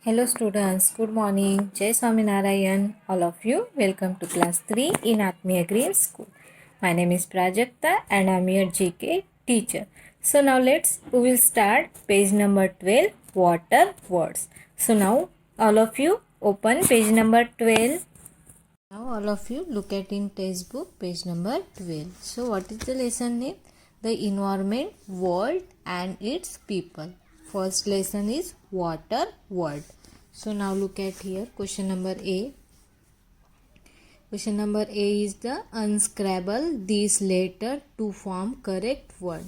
Hello students, good morning. Jai Swaminarayan. All of you, welcome to class 3 in Atmiya Green School. My name is Prajakta and I am your GK teacher. So now we will start page number 12, water words. So now all of you open page number 12. Now all of you look at in textbook page number 12. So what is the lesson name? The environment, world and its people. First lesson is water word. So now look at here question number A. Question number A is the unscrabble these letter to form correct word.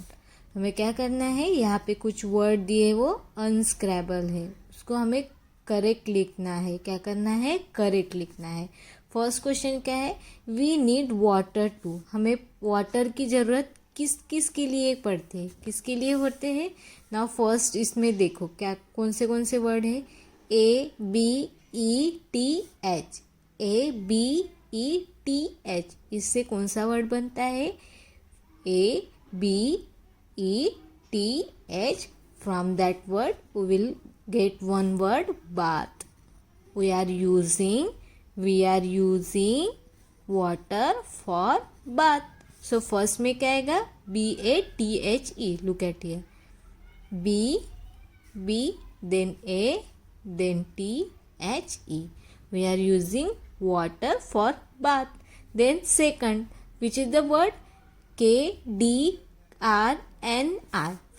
हमें क्या करना है, यहाँ पे कुछ word दिए वो अनस्क्रैबल है, उसको हमें करेक्ट लिखना है. क्या करना है, करेक्ट लिखना है. फर्स्ट क्वेश्चन क्या है, वी नीड वाटर टू. हमें वाटर की ज़रूरत किसके लिए पड़ते हैं, किसके लिए होते हैं. नाउ फर्स्ट इसमें देखो क्या कौन से वर्ड है. A B E T H. A B E T H, इससे कौन सा वर्ड बनता है. A B E T H. From that word we will get one word, bath. We are using water for bath. So first में क्या आएगा, BATHE. Look at here, B then A then THE. We are using water for bath. Then second, which is the word, KDRNR.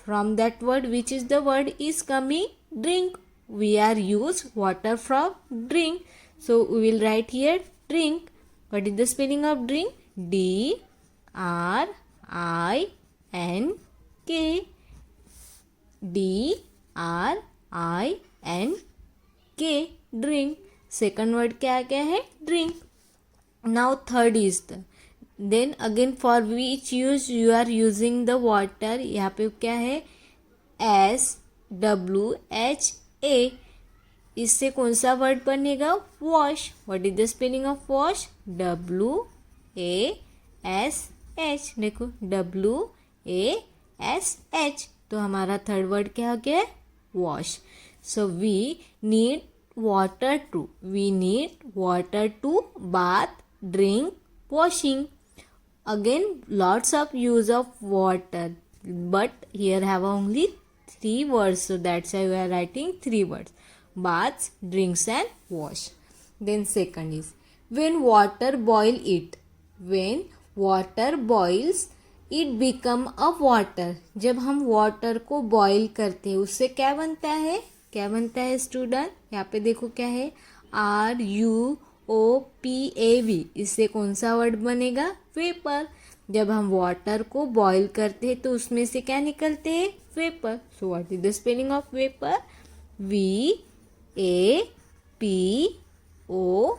From that word, which is the word is coming, drink. We are use water from drink. So we will write here drink. What is the spelling of drink? DRINK. DRINK. drink. Second word क्या क्या है, drink. Now third is the, then again for which use you are using the water. यहाँ पे क्या है, SWHA. इससे कौन सा वर्ड बनेगा, wash. What is the spelling of wash, WASH. देखो WASH. तो हमारा थर्ड वर्ड क्या हो गया, wash. So we need water to bath, drink, washing. Again lots of use of water, but here have only 3 words, so that's why we are writing 3 words: baths, drinks and wash. Then second is when water boil it. When water boils it become a water. जब हम water को boil करते हैं उससे क्या बनता है, student. यहाँ पे देखो क्या है, RUOPAV. इससे कौन सा वर्ड बनेगा, वेपर. जब हम वाटर को बॉईल करते हैं तो उसमें से क्या निकलते हैं, vapour. So what is the spelling of vapour, VAPOUR.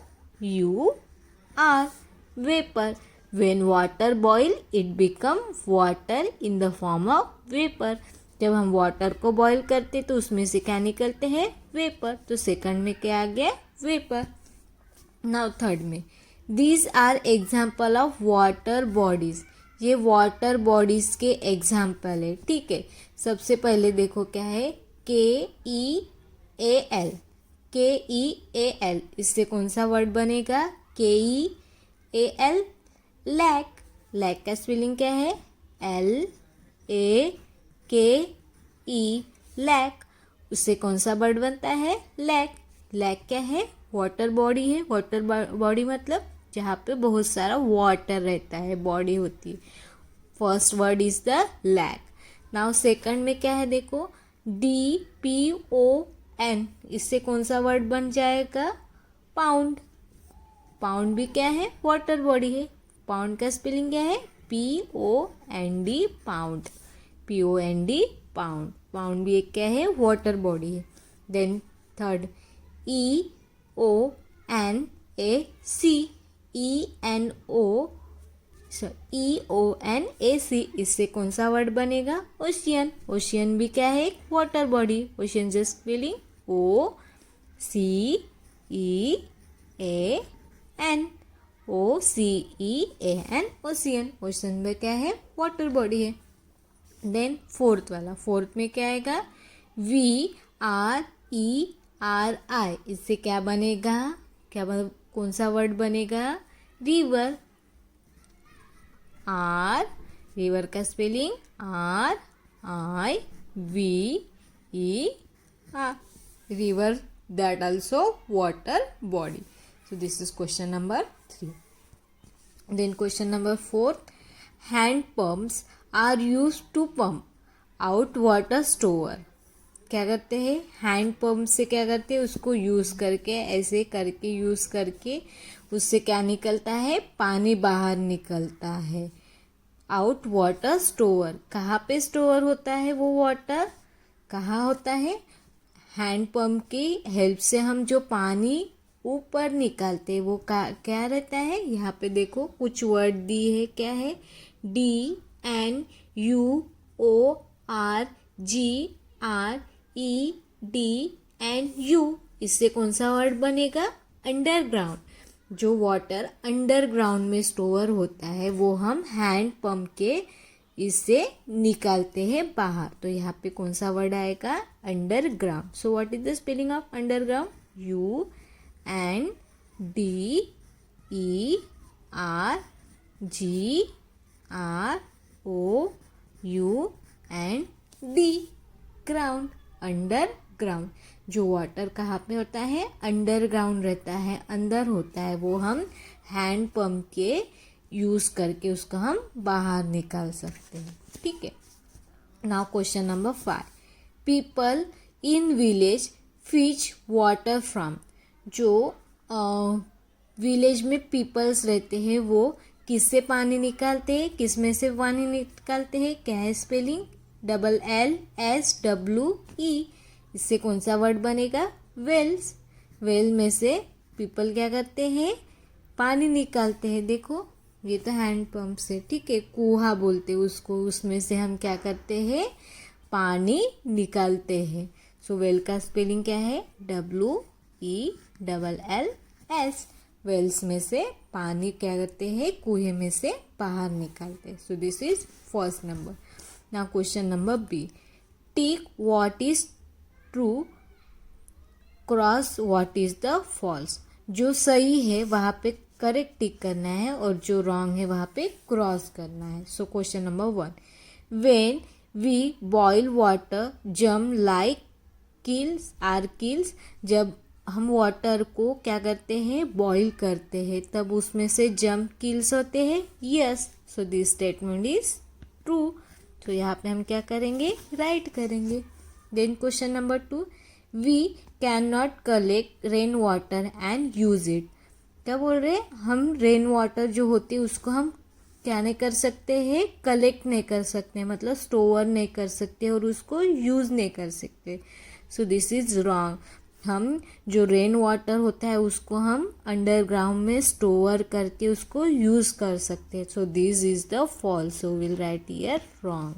Vapour. When water boil it become water in the form of vapour. जब हम वाटर को बॉईल करते तो उसमें से क्या निकलते हैं, वेपर. तो सेकंड में क्या आ गया, वेपर. नाउ थर्ड में, these are example of water bodies. ये वाटर बॉडीज के एग्जाम्पल है, ठीक है. सबसे पहले देखो क्या है, KEAL. इससे कौन सा वर्ड बनेगा, KEAL. लैक का स्पेलिंग क्या है, LAKE. लैक. उससे कौन सा वर्ड बनता है, लैक. क्या है, वाटर बॉडी है. वाटर बॉडी मतलब जहाँ पे बहुत सारा वाटर रहता है, बॉडी होती है. First word is the lake. Now second में क्या है, देखो DPON. इससे कौन सा वर्ड बन जाएगा, पाउंड. भी क्या है, वाटर बॉडी है. पाउंड का स्पेलिंग क्या है, POND. पाउंड भी एक क्या है, वाटर बॉडी है. Then third, EONAC. इससे कौन सा वर्ड बनेगा, ओशियन. भी क्या है, water body. Ocean just spelling OCEAN. Ocean. Ocean में क्या है, वाटर बॉडी है. देन फोर्थ में क्या आएगा, VRE आर आई, इससे क्या बनेगा, कौन सा वर्ड बनेगा, रिवर। आर, रिवर का spelling are I V E R, river, that also water body. So this is question number 3. Then question number 4, hand pumps are used to pump out water store. क्या करते हैं, hand pump से क्या करते हैं, उसको use करके, ऐसे करके यूज़ करके उससे क्या निकलता है, पानी बाहर निकलता है। आउट वाटर स्टोर, कहाँ पे स्टोर होता है वो वाटर, कहाँ होता है, हैंड पंप की हेल्प से हम जो पानी ऊपर निकालते हैं वो क्या रहता है, यहाँ पे देखो कुछ वर्ड दी है, क्या है, DNUORGREDU, इससे कौन सा वर्ड बनेगा, अंडरग्राउंड। जो वाटर अंडरग्राउंड में स्टोर होता है वो हम हैंड पंप के इससे निकालते हैं बाहर, तो यहाँ पे कौन सा वर्ड आएगा, underground. So what is the spelling of underground, UNDERGROUND, ground, underground. जो वाटर कहाँ पे होता है, अंडरग्राउंड रहता है, अंदर होता है, वो हम हैंड पंप के यूज़ करके उसको हम बाहर निकाल सकते हैं, ठीक है। Now question number 5, people in village Fitch water from, जो विलेज में पीपल्स रहते हैं वो किससे पानी निकालते हैं, किस में से पानी निकालते हैं, क्या है स्पेलिंग, LLSWE, इससे कौन सा वर्ड बनेगा, वेल्स। वेल में से पीपल क्या करते हैं, पानी निकालते हैं। देखो ये तो हैंड पंप से, ठीक है, कुहा बोलते हैं उसको, उसमें से हम क्या करते हैं, पानी निकालते हैं। सो वेल का स्पेलिंग क्या है, WELLS, वेल्स में से पानी क्या करते हैं, कुएं में से बाहर निकालते हैं। So this is first number. Now question number B, tick what is true, cross what is the false, जो सही है वहाँ पे करेक्ट टिक करना है और जो रॉन्ग है वहाँ पे क्रॉस करना है। So question number 1, when we boil water germ like kills are kills, जब हम वाटर को क्या करते हैं, बॉईल करते हैं, तब उसमें से जम किल्स होते हैं, yes. So this statement is true, तो यहाँ पे हम क्या करेंगे, राइट करेंगे। Then question number 2, we can not collect rain water and use it, क्या बोल रहे हैं, हम रेन वाटर जो होती है उसको हम क्या नहीं कर सकते हैं, कलेक्ट नहीं कर सकते, मतलब स्टोर नहीं कर सकते और उसको यूज़ नहीं कर सकते। सो दिस इज रॉन्ग, हम जो रेन वाटर होता है उसको हम अंडरग्राउंड में स्टोर करके उसको यूज़ कर सकते हैं। So this is the false, so will write here wrong.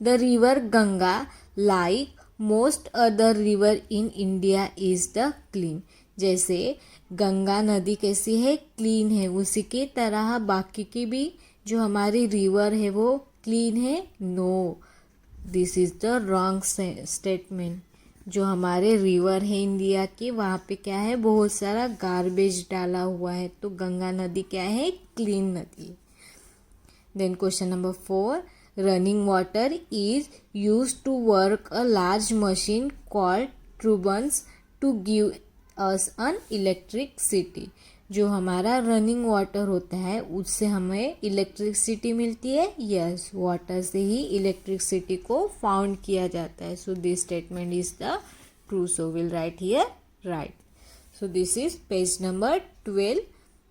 The river Ganga like most other river in India is the clean, जैसे गंगा नदी कैसी है, क्लीन है, उसी की तरह बाकी की भी जो हमारी रिवर है वो क्लीन है, no, this is the wrong statement. जो हमारे रिवर है इंडिया की वहाँ पे क्या है, बहुत सारा गार्बेज डाला हुआ है, तो गंगा नदी क्या है, क्लीन नदी। Then question number 4, running water is used to work a large machine called turbines to give us an electricity, जो हमारा रनिंग वाटर होता है उससे हमें इलेक्ट्रिसिटी मिलती है, यस, वाटर से ही इलेक्ट्रिसिटी को फाउंड किया जाता है। सो this statement is the true, so will write here right. So this is page number 12.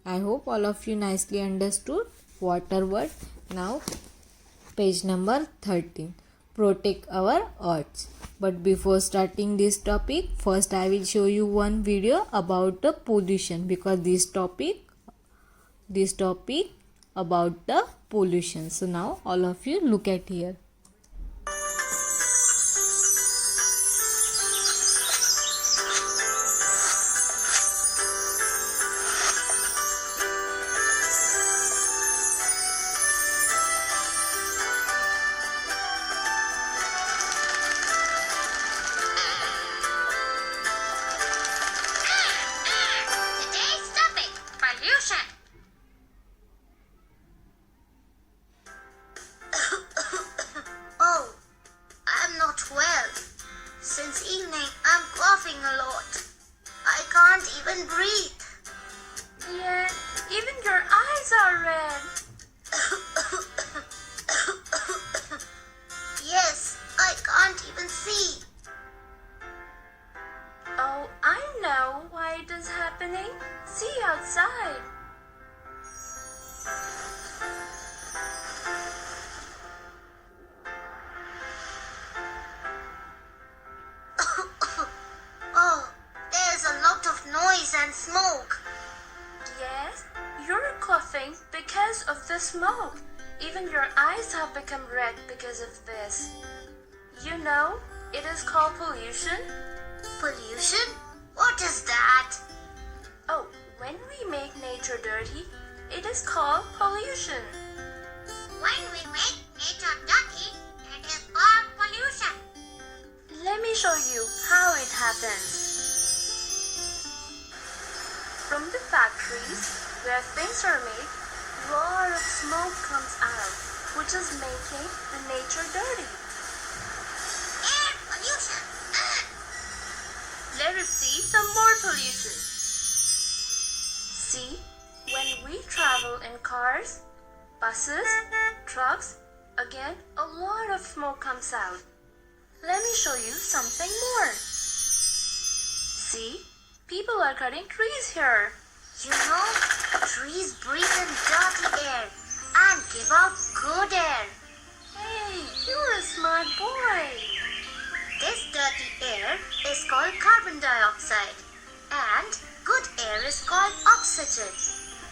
I hope all of you nicely understood water word. Now page number 13, protect our earth. But before starting this topic, first I will show you one video about the pollution, because this topic about the pollution. So now all of you look at here. evening, I'm coughing a lot. I can't even breathe. Yeah, even your eyes are red. Yes, I can't even see. Oh, I know why it is happening. See outside. Oh, there's a lot of noise and smoke. Yes, you're coughing because of the smoke. Even your eyes have become red because of this. You know, it is called pollution. Pollution? What is that? Oh, when we make nature dirty, it is called pollution. When we make nature dirty, it is called pollution. Let me show you how it happens. From the factories where things are made, a lot of smoke comes out, which is making the nature dirty. Air pollution. Let us see some more pollution. See, when we travel in cars, buses, trucks, again a lot of smoke comes out. Let me show you something more. See, people are cutting trees here. You know, trees breathe in dirty air and give out good air. Hey, you're a smart boy. This dirty air is called carbon dioxide and good air is called oxygen.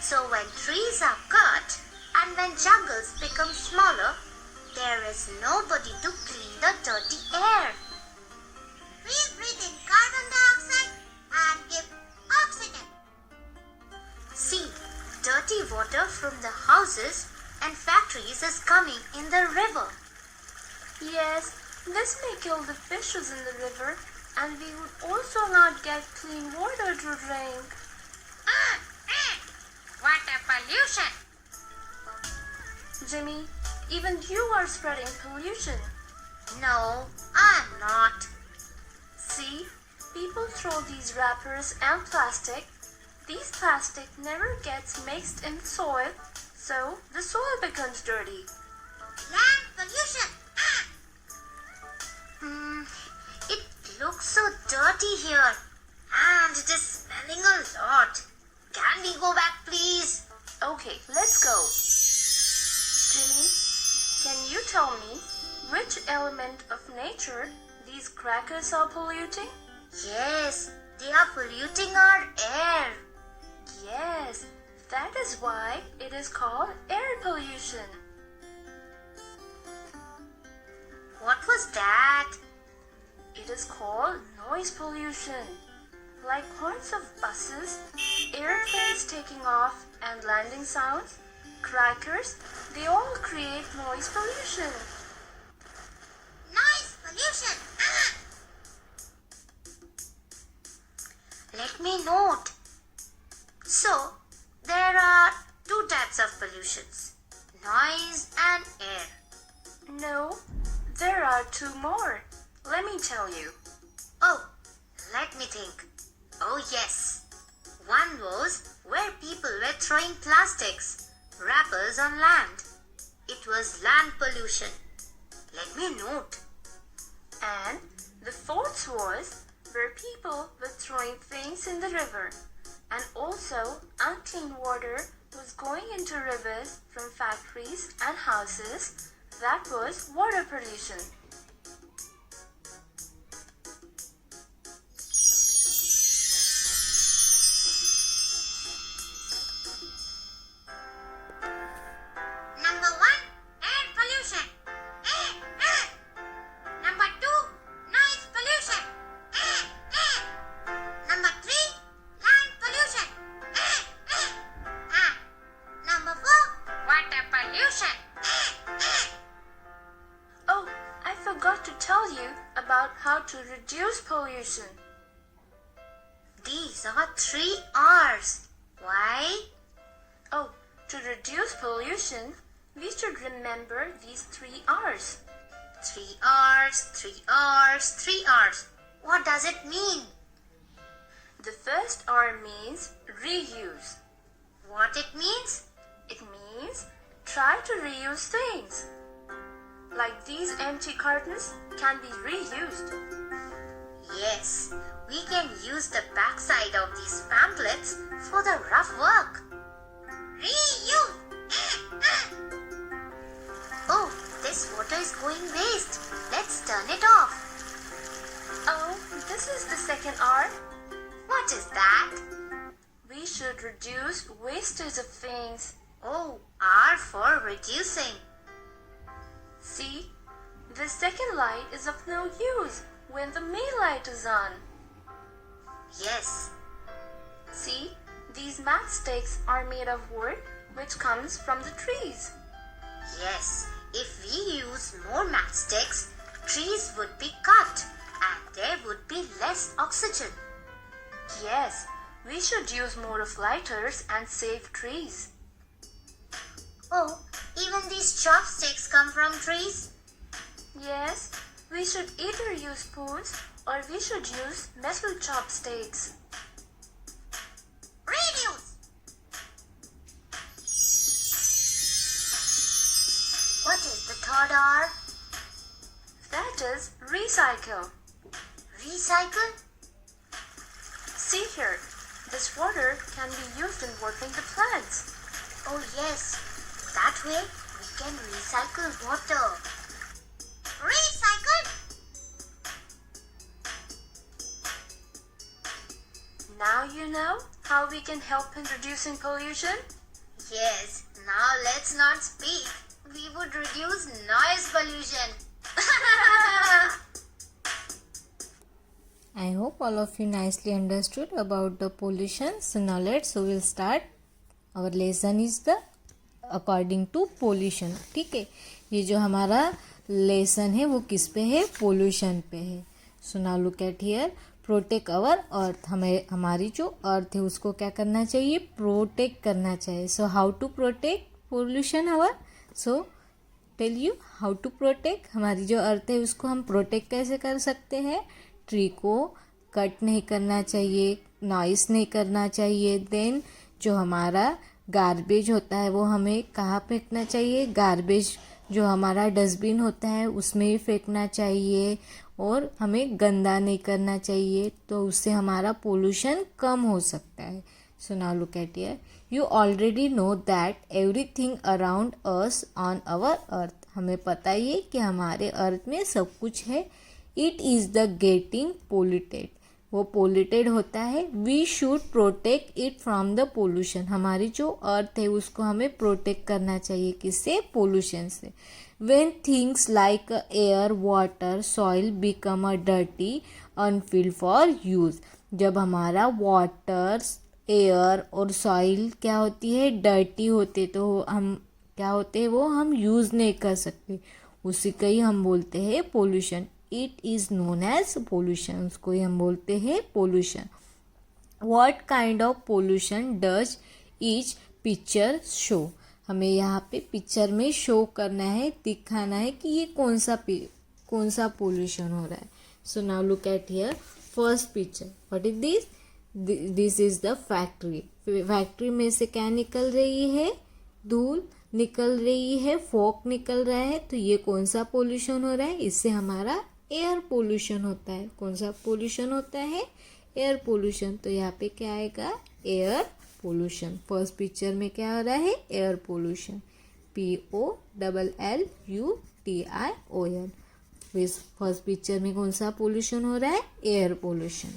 So when trees are cut and when jungles become smaller, there is nobody to clean the dirty air. Trees breathe in carbon dioxide and give oxygen. See, dirty water from the houses and factories is coming in the river. Yes, this may kill the fishes in the river, and we would also not get clean water to drink. Water pollution. Jimmy, even you are spreading pollution. No, I'm not. See, people throw these wrappers and plastic. These plastic never gets mixed in soil, so the soil becomes dirty. Land pollution. It looks so dirty here and it is smelling a lot. Can we go back, please? Okay, let's go. Jimmy, can you tell me which element of nature these crackers are polluting? Yes, they are polluting our air. Yes, that is why it is called air pollution. What was that? It is called noise pollution. Like horns of buses, airplanes taking off and landing sounds, crackers, they all create noise pollution. Noise pollution. Let me note. So, there are two types of pollutions, noise and air. No, there are two more. Let me tell you. Oh, let me think. Oh yes. One was where people were throwing plastics, wrappers on land. It was land pollution. Let me note. And the fourth was where people were throwing things in the river. And also unclean water was going into rivers from factories and houses. That was water pollution. Number 1, air pollution. Number 2, noise pollution. Number 3, land pollution. Number 4, water pollution. Oh, I forgot to tell you about how to reduce pollution. These are 3 R's. Why? Oh, to reduce pollution, we should remember these 3 R's. 3 R's, 3 R's, 3 R's. What does it mean? The first R means reuse. What it means? It means try to reuse things. Like these empty cartons can be reused. Yes, we can use the backside of these pamphlets for the rough work. Reuse! Oh, this water is going waste. Let's turn it off. Oh, this is the second R. What is that? We should reduce wastage of things. Oh, R for reducing. See, the second light is of no use when the main light is on. Yes, See, these matchsticks are made of wood which comes from the trees. yes. If we use more matchsticks, trees would be cut and there would be less oxygen. Yes, we should use more of lighters and save trees. Oh, even these chopsticks come from trees? Yes, we should either use spoons or we should use metal chopsticks. Reduce! What is the third R? That is recycle. Recycle? See here, this water can be used in watering the plants. Oh yes, that way we can recycle water. Recycle? Now you know how we can help in reducing pollution? Yes, now let's not speak. We would reduce noise pollution. I hope all of you nicely understood about the pollution. So now we will start. Our lesson is the according to pollution. ठीक है, ये जो हमारा lesson है वो किस पे है? पोल्यूशन पे है. So now look at here. Protect our earth. हमारी जो अर्थ है उसको क्या करना चाहिए? प्रोटेक्ट करना चाहिए. So how to protect pollution our? So tell you how to protect. हमारी जो अर्थ है उसको हम प्रोटेक्ट कैसे कर सकते हैं? ट्री को कट नहीं करना चाहिए, नॉइस नहीं करना चाहिए. देन जो हमारा गार्बेज होता है वो हमें कहाँ फेंकना चाहिए? गार्बेज जो हमारा डस्टबिन होता है उसमें ही फेंकना चाहिए और हमें गंदा नहीं करना चाहिए. तो उससे हमारा पोल्यूशन कम हो सकता है. So now look at here. You already know that everything around us on our earth. हमें पता ही है कि हमारे अर्थ में सब कुछ है. It is the getting polluted. वो पोल्यूटेड होता है. We should protect it from the pollution. हमारी जो अर्थ है उसको हमें प्रोटेक्ट करना चाहिए. किससे? पोल्यूशन से. When things like air, water, soil become a dirty unfit for use. जब हमारा वाटर, एयर और सॉइल क्या होती है? डर्टी होते, तो हम क्या होते हैं? वो हम यूज़ नहीं कर सकते. उसी का ही हम बोलते हैं pollution. It is known as pollution. उसको ही हम बोलते हैं pollution. What kind of pollution does each picture show. हमें यहाँ पे पिक्चर में शो करना है, दिखाना है कि ये कौन सा पोल्यूशन हो रहा है. So now look at here. First picture. What is this? This is the factory. Factory में से क्या निकल रही है? धूल निकल रही है, फॉग निकल रहा है. तो ये कौन सा पोल्यूशन हो रहा है? इससे हमारा एयर पोल्यूशन होता है. कौन सा पोल्यूशन होता है? Air pollution. तो यहाँ पे क्या आएगा? Air pollution. फर्स्ट पिक्चर में क्या हो रहा है? Air pollution. POLLUTION. First picture में कौन सा पोल्यूशन हो रहा है? Air pollution.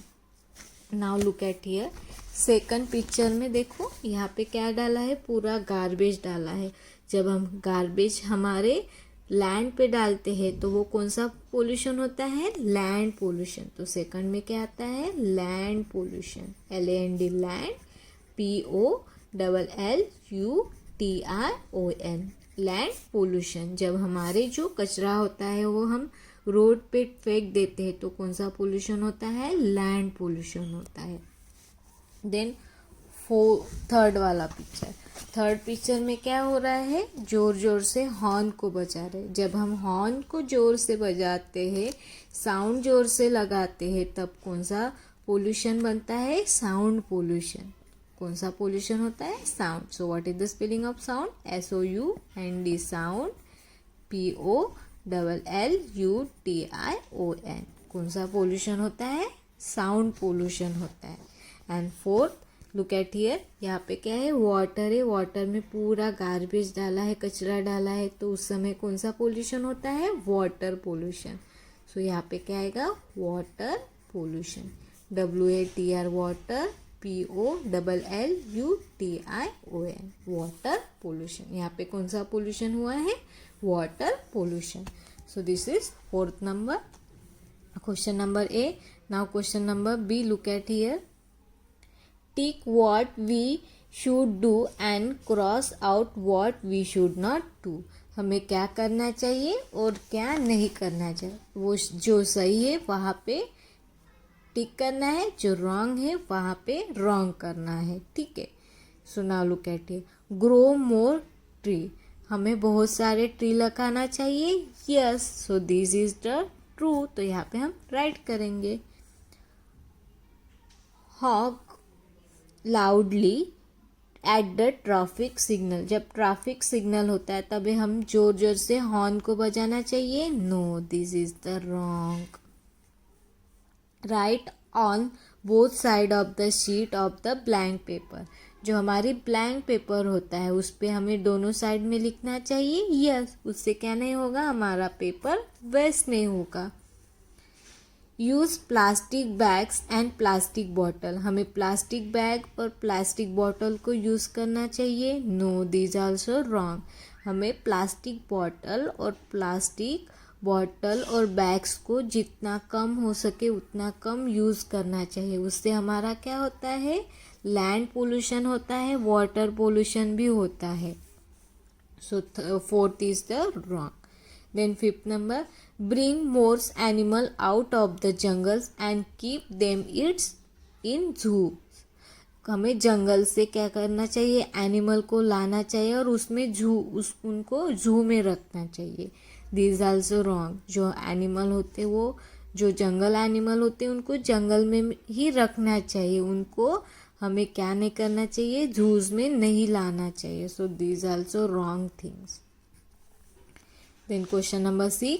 Now look at here. Second picture में देखो, यहाँ पे क्या डाला है? पूरा गार्बेज डाला है. जब हम गार्बेज हमारे लैंड पे डालते हैं तो वो कौन सा पोल्यूशन होता है? Land pollution. तो सेकंड में क्या आता है? Land pollution. LAND land. POLLUTION land pollution. जब हमारे जो कचरा होता है वो हम रोड पे फेंक देते हैं तो कौन सा पोल्यूशन होता है? लैंड पोल्यूशन होता है. देन थर्ड वाला पिक्चर। थर्ड पिक्चर में क्या हो रहा है, जोर जोर से हॉर्न को बजा रहे। जब हम हॉर्न को जोर से बजाते हैं, साउंड जोर से लगाते हैं, तब कौन सा पोल्यूशन बनता है, साउंड पोल्यूशन। कौन सा पोल्यूशन होता है, sound. So what is the spelling of sound, SOUND, sound, POLLUTION। कौन सा पोल्यूशन होता है, साउंड पोल्यूशन होता है। And fourth, look at here, यहाँ पे क्या है, वाटर है। वाटर में पूरा गार्बेज डाला है, कचरा डाला है, तो उस समय कौन सा पोल्यूशन होता है, वाटर पोल्यूशन। सो यहाँ पे क्या आएगा, water pollution, WATR, water, POLLUTION, water pollution. यहाँ पे कौन सा पोल्यूशन हुआ है, water pollution. So this is fourth number, question number A. Now question number B, look at here, tick what we should do and cross out what we should not do। हमें क्या करना चाहिए और क्या नहीं करना चाहिए। वो जो सही है वहाँ पे टिक करना है, जो रॉन्ग है वहाँ पे रॉन्ग करना है, ठीक है। So now look at here, grow more tree. हमें बहुत सारे ट्री लगाना चाहिए, yes. So this is the true, तो यहाँ पे हम राइट करेंगे। Honk loudly at the traffic signal. जब ट्रैफिक सिग्नल होता है तभी हम जोर जोर से हॉर्न को बजाना चाहिए, no, this is the wrong. Write on both side of the sheet of the blank paper. जो हमारी ब्लैंक पेपर होता है उस पे हमें दोनों साइड में लिखना चाहिए, यस। उससे क्या नहीं होगा, हमारा पेपर वेस्ट नहीं होगा। Use plastic bags and plastic bottle. हमें प्लास्टिक बैग और प्लास्टिक बॉटल को यूज़ करना चाहिए, नो, दिस आल्सो रॉन्ग। हमें प्लास्टिक बॉटल और बैग्स को जितना कम हो सके उतना कम यूज़ करना चाहिए। उससे हमारा क्या होता है, लैंड पोल्यूशन होता है, वाटर पोल्यूशन भी होता है। So fourth is the wrong. Then fifth number, bring more animal out of the jungles and keep them its in zoo। हमें जंगल से क्या करना चाहिए, एनिमल को लाना चाहिए और उसमें उनको जू में रखना चाहिए, दिस आल्सो रॉन्ग। जो एनिमल होते वो जो जंगल एनिमल होते उनको जंगल में ही रखना चाहिए, उनको हमें क्या नहीं करना चाहिए, जूज में नहीं लाना चाहिए। So this also wrong things. Then question number C,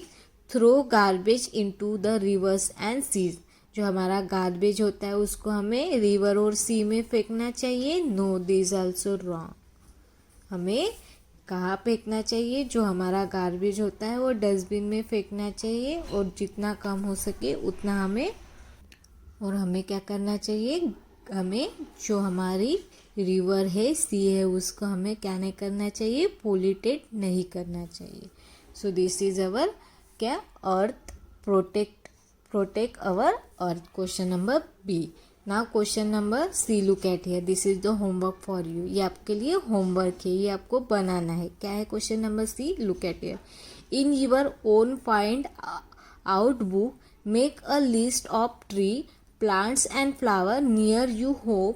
throw garbage into the rivers and seas. जो हमारा गार्बेज होता है उसको हमें रिवर और सी में फेंकना चाहिए, नो, दिस आल्सो रॉन्ग। हमें कहाँ फेंकना चाहिए, जो हमारा गार्बेज होता है वो डस्टबिन में फेंकना चाहिए और जितना कम हो सके उतना हमें क्या करना चाहिए, हमें जो हमारी रिवर है, सी है, उसको हमें क्या नहीं करना चाहिए, पोल्यूटेड नहीं करना चाहिए। सो दिस इज अवर क्या, earth, protect our earth. Question number B। Now question number C, look at here, this is the homework for you. ये आपके लिए होमवर्क है, ये आपको बनाना है। क्या है question number C, look at here, in your own find out book make a list of tree, plants and flower near you home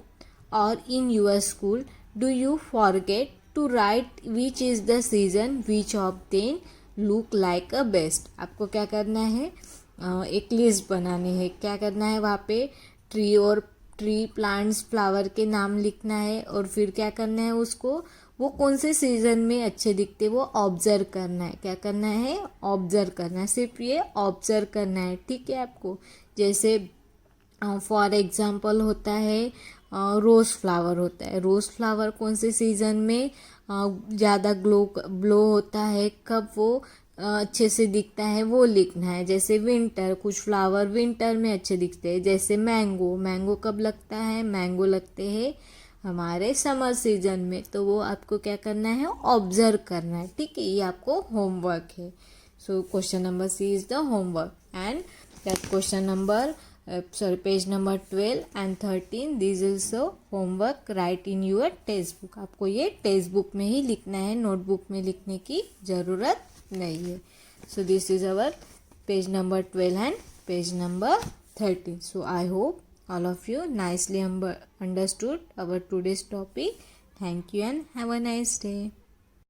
और in your school. Do you forget to write which is the season, which of them look like a best. आपको क्या करना है, एक list बनानी है। क्या करना है, वहाँ पे ट्री प्लांट्स फ्लावर के नाम लिखना है और फिर क्या करना है, उसको वो कौन से सीजन में अच्छे दिखते वो ऑब्जर्व करना है। क्या करना है, ऑब्जर्व करना है, सिर्फ ये ऑब्जर्व करना है, ठीक है। आपको जैसे फॉर एग्जांपल होता है रोज़ फ्लावर होता है, रोज़ फ्लावर कौन से सीज़न में ज़्यादा ग्लो होता है, कब वो अच्छे से दिखता है वो लिखना है। जैसे विंटर, कुछ फ्लावर विंटर में अच्छे दिखते हैं। जैसे मैंगो कब लगता है, मैंगो लगते हैं हमारे समर सीजन में, तो वो आपको क्या करना है, ऑब्जर्व करना है, ठीक है। ये आपको होमवर्क है। So question number C is the homework and that question number page number 12 and 13 this is homework, write in your text book. आपको ये टेक्स्ट बुक में ही लिखना है, नोटबुक में लिखने की ज़रूरत नहीं है। सो this is our page number 12 and page number 13। So I hope All of you nicely understood our today's topic. Thank you and have a nice day.